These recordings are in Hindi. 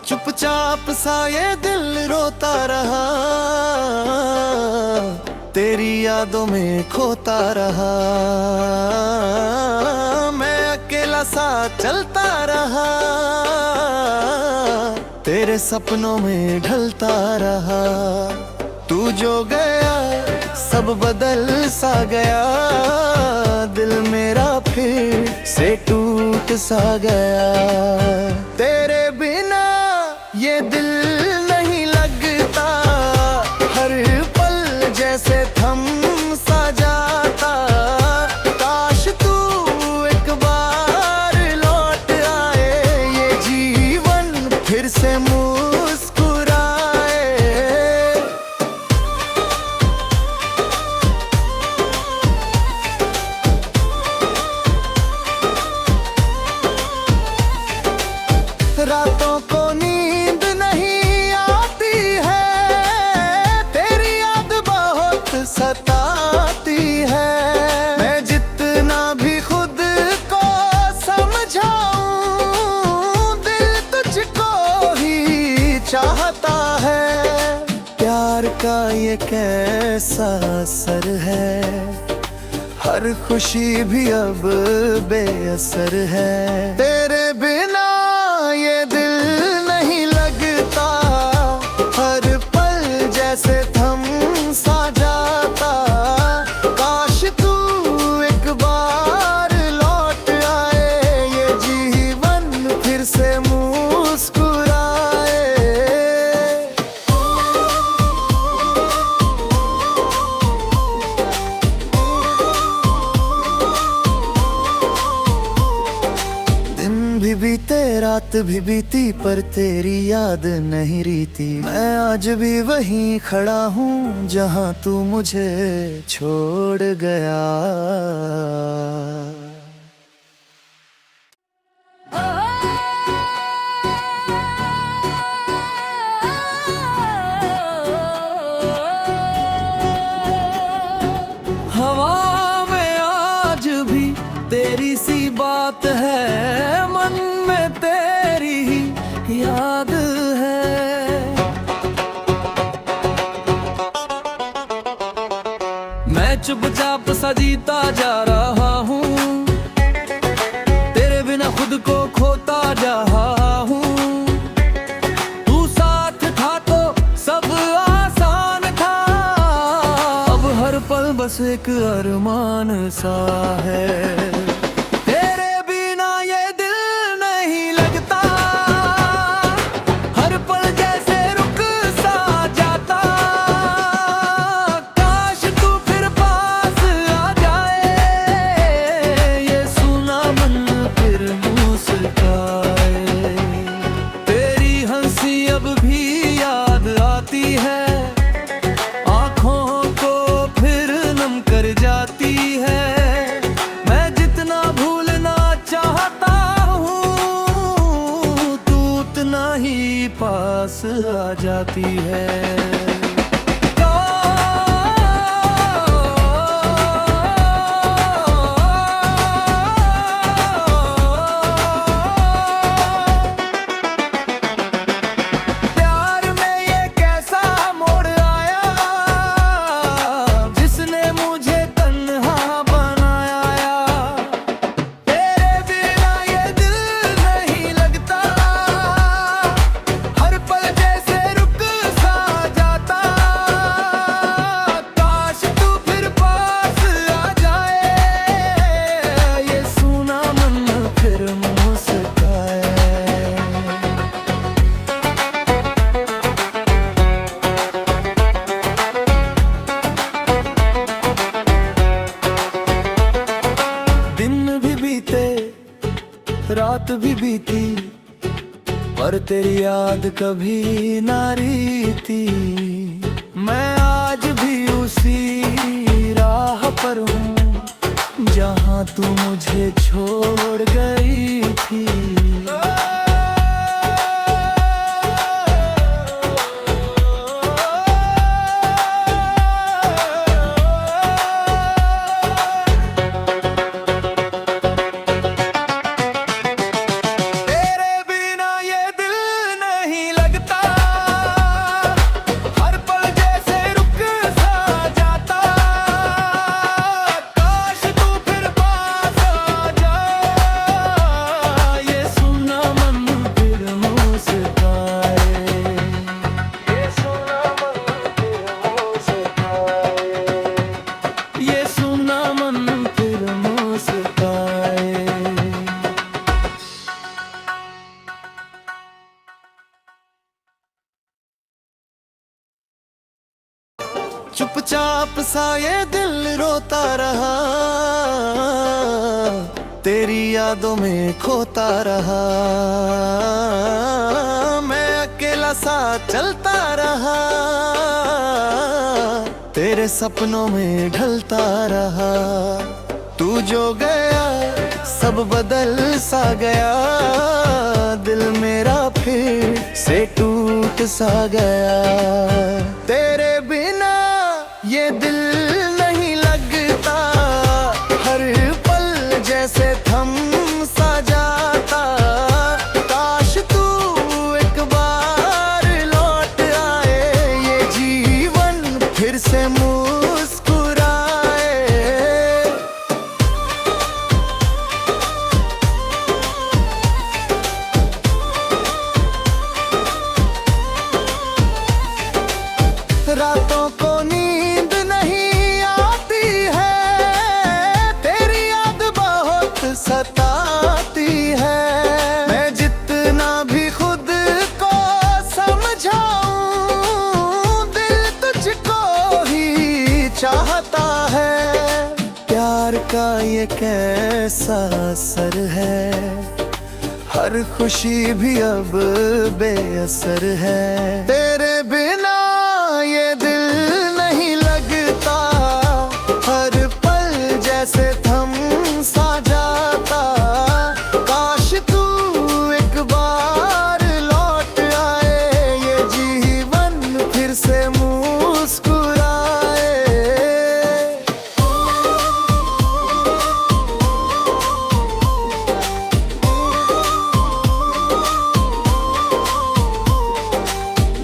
चुपचाप सा ये दिल रोता रहा, तेरी यादों में खोता रहा। मैं अकेला सा चलता रहा, तेरे सपनों में ढलता रहा। तू जो गया सब बदल सा गया, दिल मेरा फिर से टूट सा गया। तेरे बिना ये दिल नहीं लगता, हर पल जैसे थम सा जाता। काश तू एक बार लौट आए, ये जीवन फिर से मुस्कुराए। रातों को नींद नहीं आती है, तेरी याद बहुत सताती है। मैं जितना भी खुद को समझाऊं, दिल तुझको ही चाहता है। प्यार का ये कैसा असर है, हर खुशी भी अब बेअसर है। तेरे बिना ये दिल नहीं लगता, हर पल जैसे थम सा जाता। काश तू एक बार लौट आए, ये जीवन फिर से मुस्कुराए। भी बीते रात भी बीती, पर तेरी याद नहीं रीती। मैं आज भी वहीं खड़ा हूँ जहाँ तू मुझे छोड़ गया। हवा में आज भी तेरी सी बात है, मन में तेरी ही याद है। मैं चुपचाप सा जीता जा रहा हूँ, तेरे बिना खुद को खोता जा रहा हूँ। तू साथ था तो सब आसान था, अब हर पल बस एक अरमान सा है। पास आ जाती है। रात भी बीती, पर तेरी याद कभी ना रीती। मैं आज भी उसी राह पर हूँ जहाँ तू मुझे छोड़ गई थी। चुपचाप सा ये दिल रोता रहा, तेरी यादों में खोता रहा। मैं अकेला सा चलता रहा, तेरे सपनों में ढलता रहा। तू जो गया सब बदल सा गया, दिल मेरा फिर से टूट सा गया। तेरे बिना ये दिल नहीं लगता, हर पल जैसे थम सा जाता। काश तू एक बार लौट आए, ये जीवन फिर से रातों को नींद नहीं आती है, तेरी याद बहुत सताती है। मैं जितना भी खुद को समझाऊं, दिल तुझको ही चाहता है। प्यार का ये कैसा असर है, हर खुशी भी अब बेअसर है। तेरे बिना ये दिल नहीं लगता, हर पल जैसे थम सा जाता। काश तू एक बार लौट आए, ये जीवन फिर से मुस्कुराए।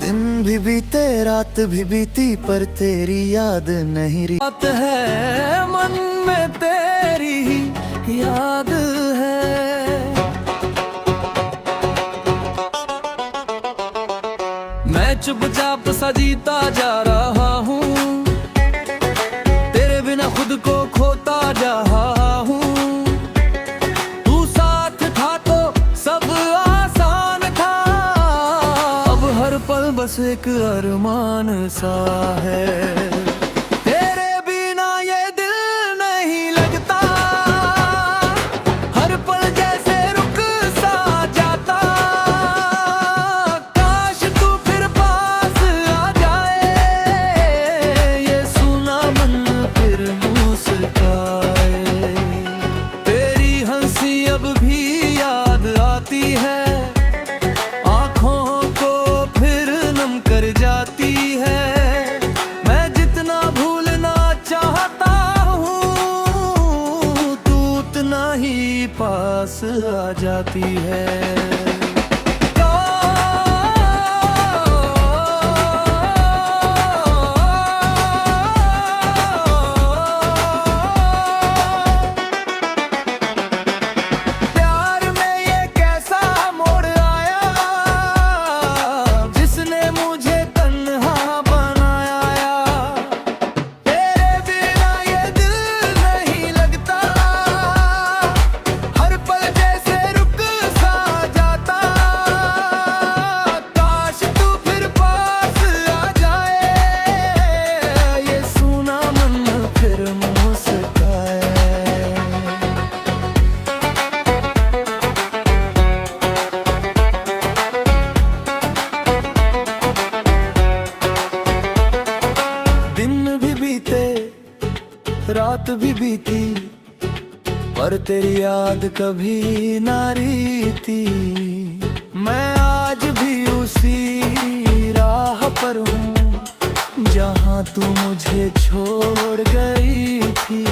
दिन भी बीते रात भी बीती, पर तेरी याद नहीं रही। बात है मन में तेरी ही याद है। मैं चुपचाप सा जीता जा रहा हूँ, तेरे बिना खुद को खोता जा रहा हूँ। तू साथ था तो सब आसान था, अब हर पल बस एक अरमान सा है। तेरे बिना ये दिल नहीं लगता, हर पल जैसे रुक सा जाता। काश तू फिर पास आ जाए, ये सुना मन फिर मुस्काए। तेरी हंसी अब भी याद आती है, कर जाती है। मैं जितना भूलना चाहता हूँ, तू उतना ही पास आ जाती है। रात भी बीती, पर तेरी याद कभी ना रीती। मैं आज भी उसी राह पर हूँ, जहाँ तू मुझे छोड़ गई थी।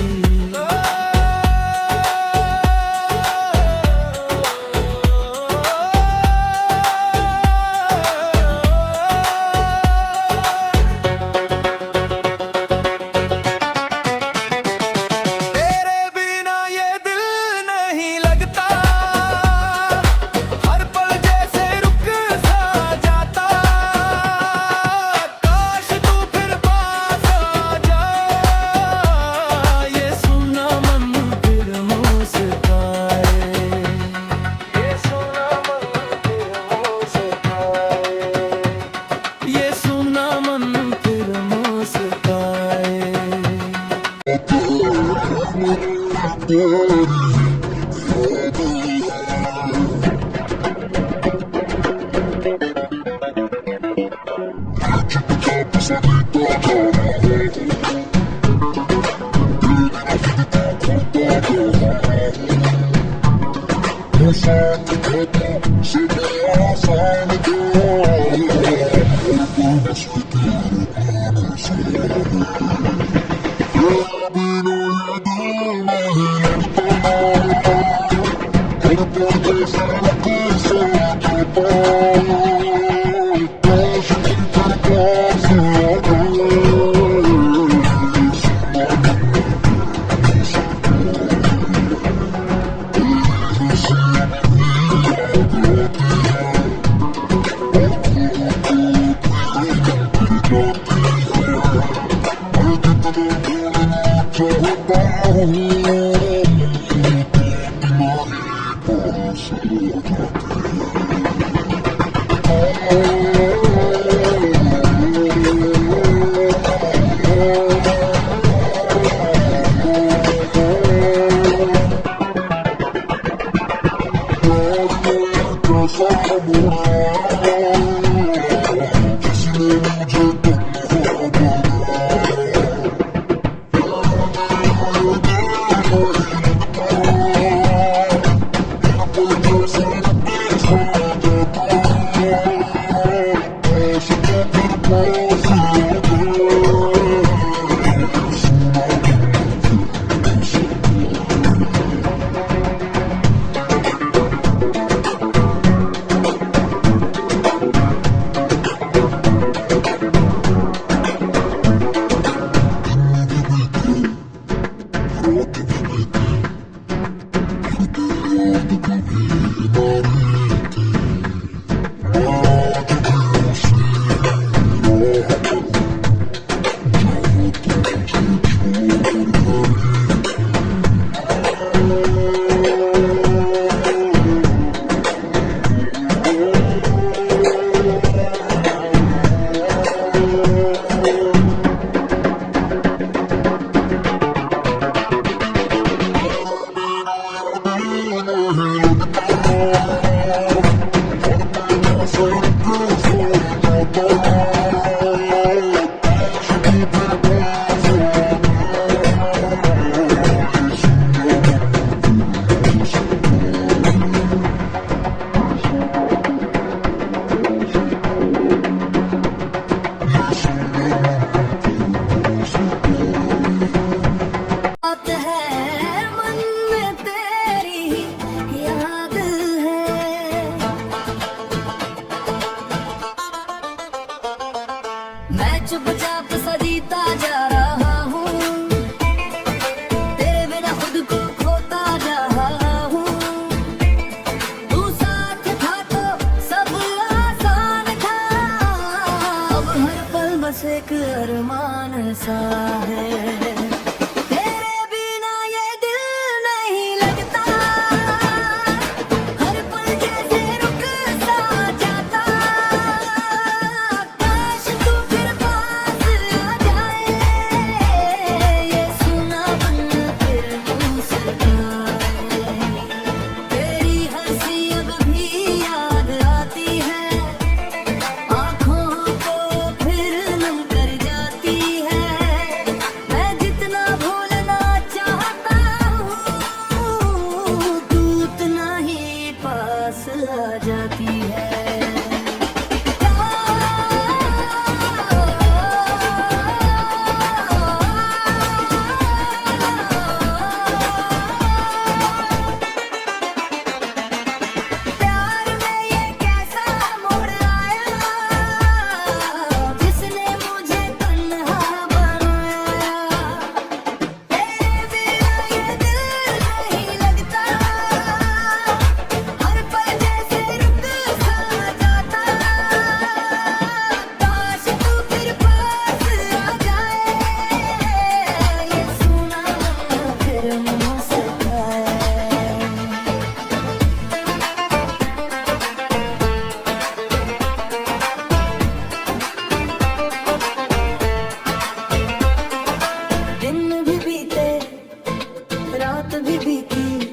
रात भी बीती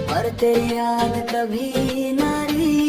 पर तेरी याद कभी ना रही।